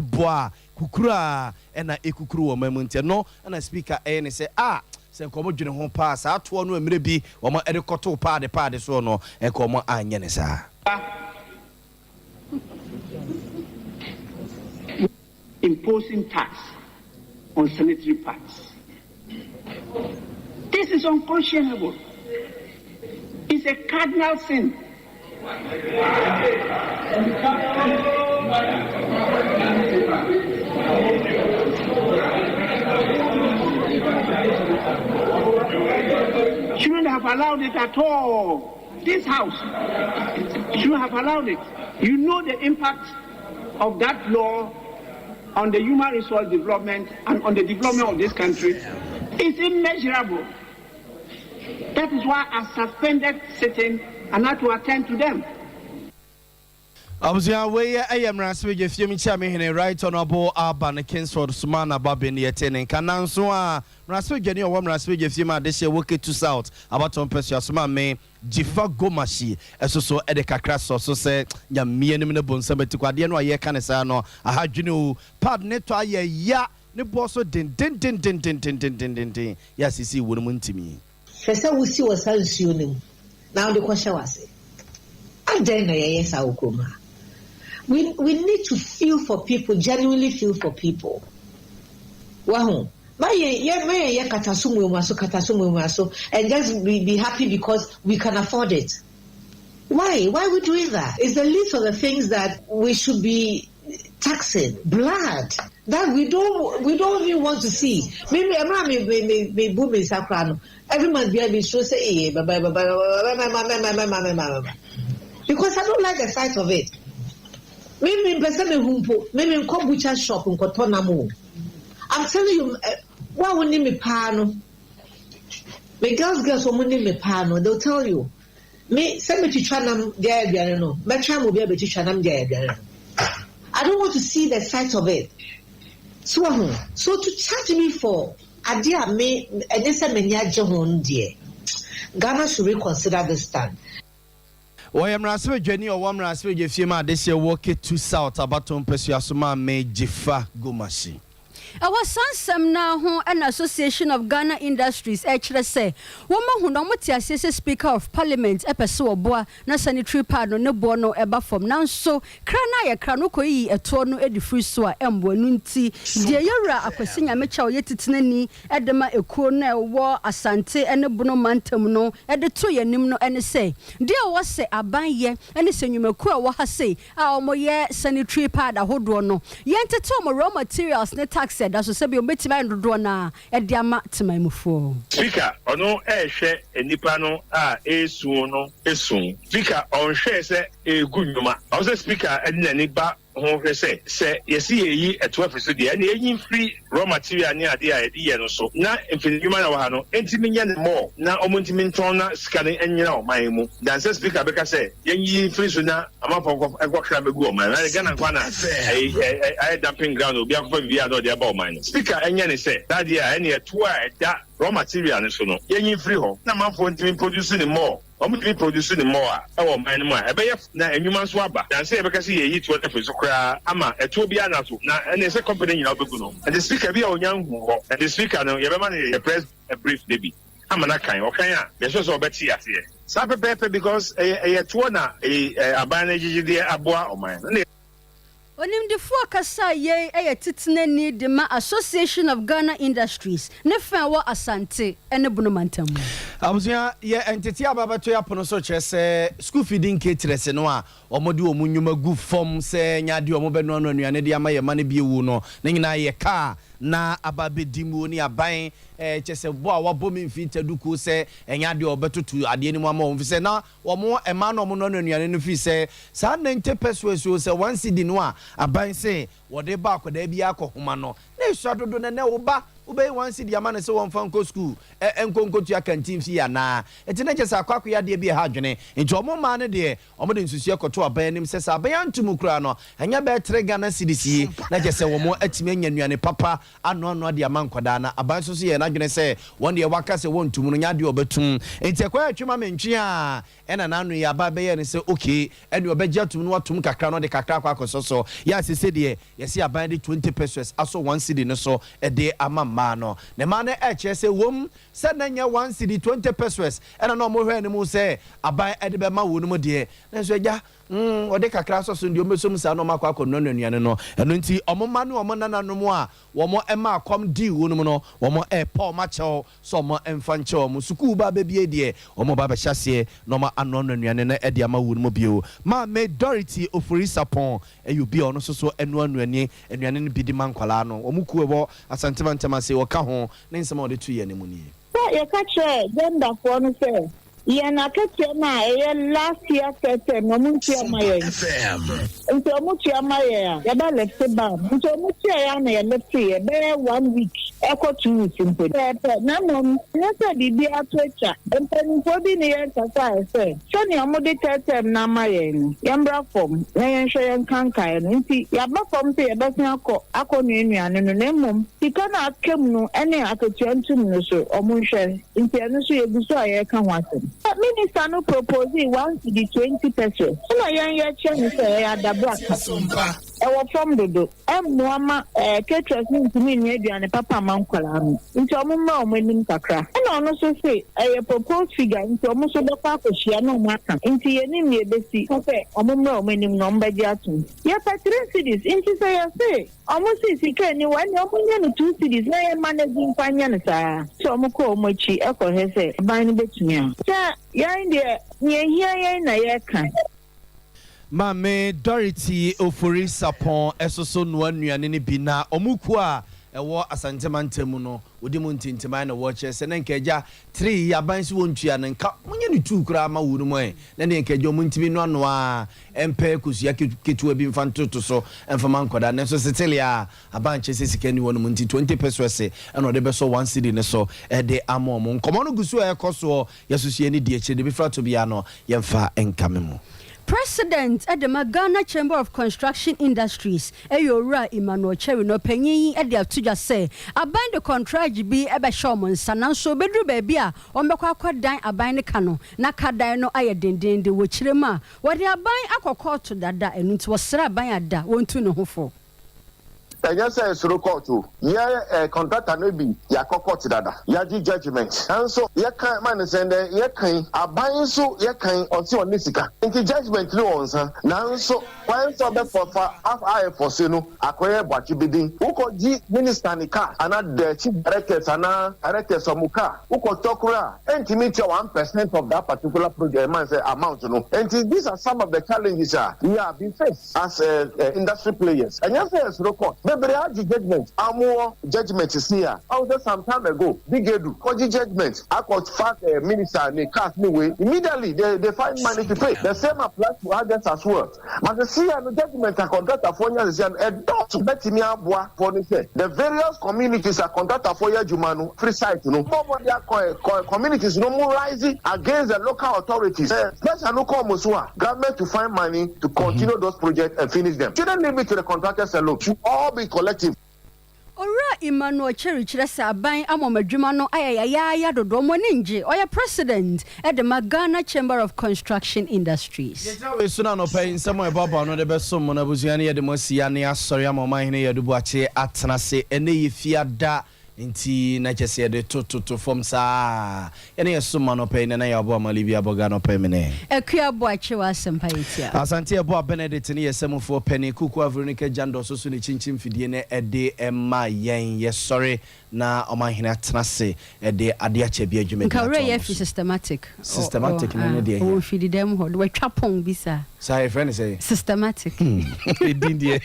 boa kukura ena ekukuru wo mamunte no na speaker ne say se komo dwene ho pa sa ato no emre bi wo ma erekoto pa de so no komo anye ne sa imposing tax on sanitary pads. This is unconscionable. It's a cardinal sin. Shouldn't have allowed it at all. This house shouldn't have allowed it. You know the impact of that law on the human resource development and on the development of this country. It's immeasurable. That is why I suspended sitting and had to attend to them. Abuzia we am raspeje fiemi chame hene right honorable Alban Kingsford Sumana Babeni etene kananso a raspeje ni owo raspeje fiema de she woke to south about on person suma me jifa gomashi esoso ede kakra so se nyamie nim ne bonsa betikwade no aye kanesa no ahadwene pad ne to aye ya ne boso den ya sisi wonum ntimi fesa wusi wasansuo nim now the question was and then yes awukoma. We need to feel for people, genuinely feel for people. Wow. And just be happy because we can afford it. Why? Why are we doing that? It's the least of the things that we should be taxing. Blood that we don't even want to see. Maybe every month we should say because I don't like the sight of it. Maybe maybe come butcher shop in Kotonamo. I'm telling you, why would name me pano? My girls will name me pano. They'll tell you. Me send me to Chanam Diano. My tram will be able to Chanam Diano. I don't want to see the sight of it. So to charge me for idea me and this John dear. Ghana should reconsider this stand. Why am raspe jeni o wam raspe je fiema de se woke to south abaton pesuasoma me jifa gomashi. Our Sansam now an association of Ghana Industries actually say woman who no mutia say speaker of parliament epeso boa na sanitary pad no bono eba from now so krana ya krano koyi eto no edi free so a embo no nti de yura akwasinya mecha o yetitinani edema ekuo na ewo asante ene bono mantam no ede to yanim no ene say de wo se aban ye ene senwumaku a wo ha say a omoye sanitary pad ahodo no yentete omo raw materials ne tax said as so be obetima ndodo na e de ama temamufo speaker ono ehwe enipa no a esu no esun speaker on hwe se egunwuma also speaker enani ba ho hwe se yesi yi eto afese de na yin free raw material ni ade a edi ye no so na mfinwuma na wa ha no entimi nya ne mo na omuntimi nton na scanning enyina o man mu dan se speaker beka se yin free so na amafo ekokra begu o man na Ghana kwa na ai dumping ground obi akwa bibia do de ba o man speaker enya ne se that dia ene eto a da raw material ne so no yin free ho na amafo ntimi produce ne more to produce the more our man more na enwuma so aba dan say be kasi ye to the so kra ama eto bia na so na and say company nyina obegu no and the speaker bia onyan hu ho and the speaker no ye be man ye press a brief debi ama na kan o kan a ye so obeti ase sa pepe because ye to na aban na gigide aboa o man Onim de fo kasa ye titine de ma Association of Ghana Industries ne fa wo asante ene bunu mantam abuzia ye entity ababato ya pono so chese school feeding caterers no a omode omunyuma gu form se nyade omo no anuane de ama ye mane biewu no na nyina ye ka na ababedimu ni aban chese bo a wabo mfi taduku se enyade obetotu ade ni mu ama omfi se na omo ema no omo no anuane no fi se sa 90 pesos se 1 cedi no a aban se wode ba akoda bia akohoma no na esuadodo ne wo ba ube one city amane se won fan ko school enkonko tua canteen fi ana enti na kyesa akwa ya de bi ha dwene enti omo ma ne de omo de nsusu ekoto aban nim se sa aban antum kura no enya be 3 Ghana cedis na kyesa wo atimi anya nuane papa ano de amankwada na aban so ye na dwene se won de waka se won tum no nya de obetum enti akwa atwema mentwe a ena nanu ya ba be ye ne se okay ene obegya tum no watum kakra no de kakra akwa akososo ya se de yesi aban de 20 pesos aso 1 cedi no so de amama no ne ma na eche se wom se na nya 1 cedi 20 pesos ena no mo hwe ne mu se aban de be ma wo no mu de na so egya ode kakra so so ndi omesom sa no makwa akọ no nuane no eno nti omoma no omo nananom a wo mo ema akom di wo no no wo mo paul macho so mo emfa nche wo mo sukuu ba be bie de wo mo ba be hyase no ma ano no nuane na ede ama wo no mo bio ma me Dorothy ofuri sapon eyubi ono so so enu anuane no bi di mankwala no wo mo kuo asantema ntema se wo ka ho ne nsema wo de tu ye ne mu ni ye ka che gender for no se ye na kete na last year kete no muntia maye nto muntia maye ya ba left ba nto muntia ya na ya left ye be 1 week eko 2 weeks mpo na no nse bibi atwecha empenfo bi ne ye kasa se so ni amode kete na maye ni yambra form na ye hwe ye kankan no nti ya ba form se ye be sin akọ nuane no na mom sika na akem no ene aketua ntum no so omunhwe nti eno so ye guso aye ka ho asem Minister no propose 1 to the 20 pesos. So yan change say adabra Sompa. From dodo. Muama caterers ntimi nwe aduane papa mankwala no. Nti omumma omanim kakra. Na ono so say propose figure nti omo so bekwa akohia na omo aka. Nti yenim ye besi. Say omumma omanim no mbagi atum. Ye patron cities nti say ya say omo si sika ni wani omo nya no 2 cities na ye managing kwanya no saa. So omo ko omo chi ekọ he say ban no betumi a. Yan de ye hia na ye kan Mame Dorothy ofuri sapon esoso no anuane ne bi na omuku a ewo asantema ntemu no odi mu ntintima na wo che se na nkaja 3 yaban si wontua na nka munye ne 2 kura ma wuru mu na ne nkaja mu ntimi no ano a empe kusia ketu bi mfantoto so emfama nkoda na so setelia abanche se sika ni wonu mu nti 20 pesos e na ode be so 1 cedi ne so e de amom nkomo no gusu e koso yesusie ni die che de bi frato bia no yemfa enkamemo President at the Ghana Chamber of Construction Industries, Ayora Emmanuel Cherry no penny at the Atuja say, I bind the contract be a Bashomon, Sanan so bedru babia, or Makwa dine a bind the cano, Naka dino ayadin the Wichirema, what they are buying aqua court to that and it was Sarah by a da, won't to know who for. Yes, sir, so court yeah, contractor no be ya court dada. Ya di judgment. And so ya can man send ya can aban so ya can onti onisika. Inti judgment no onsa. Now so when so be for half eye for no akoye bwachi bidin. Uko ji minister ni car ana the chief directors ana directors omuka. Uko tokura entimeter 1% of that particular project man say amount no. And these are some of the challenges we have been faced as industry players. And yes, so court the judgment. Our judgment is here. I was some time ago. Big Edu, Koji judgment. I could fact minister and they cast me away. Immediately they find money to pay. The same applies to others as well. But the see and the judgment are contractor for years and a dot to bet me up for the various communities are contractor for years Jumanu free site. You know, their communities no more rising against the local authorities. Special local Musua government to find money to continue those projects and finish them. Shouldn't leave it to the contractors alone. Should all be collective. Ora Emmanuel Cherry Chiresa Aban Amomadwuma no ayaya dodo mo ninje oya president at the Ghana Chamber of Construction Industries. Yeja we suna no pay nsemo e baba no de besom mo na buzuane ye de mo sia ne asori amoma hene ye dubu ache atenase ene ye fiada nti na chese de to form sa ene ye suma no pay na ya bo amalibi aboga no pay mene Akua bo ache wa sempa yitia asante e bo Benedict ne ye semfo peni kuku Veronica Jando so so ne chinchim fidie ne ede emma yen ye sorry na omahina tenase ede ade ache bi adwuma nka re ye systematic no de o fidi dem ho we twapon bisa say friend say systematic edindie